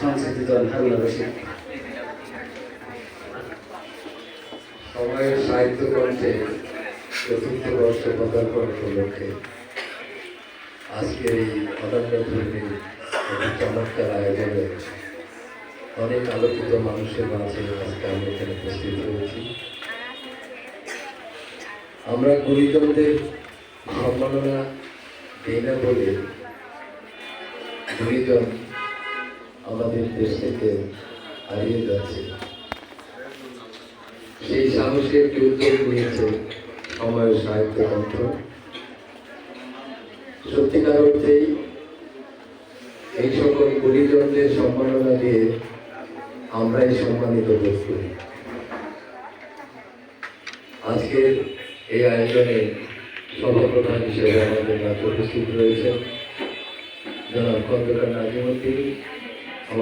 সংস্কৃতি হারুনা রশিদ। সময়ের সাহিত্য কণ্ঠে চতুর্থ বর্ষ পদার্পণ উপলক্ষে আজকের এই অনন্যধর্মী একটি চমৎকার আয়োজনে অনেক আলোচিত মানুষের মাঝে আজকে আমি এখানে উপস্থিত হয়েছি। আমরা গুণীজনদের সম্মাননা দিই না বলে গুণীজন আমাদের দেশ থেকে হারিয়ে যাচ্ছে। সেই সাহসের উদ্যোগ নিয়েছে সময়ের সাহিত্য কণ্ঠ। সত্যিকার অর্থেই এই সকল গুণীজনদের সম্মাননা দিয়ে আমরাই সম্মানিত বোধ করি। আজকের এই আয়োজনে সভাপ্রধান হিসেবে আমাদের মাঝে উপস্থিত রয়েছেন জনাব খন্দকার নাজিমুদ্দিন।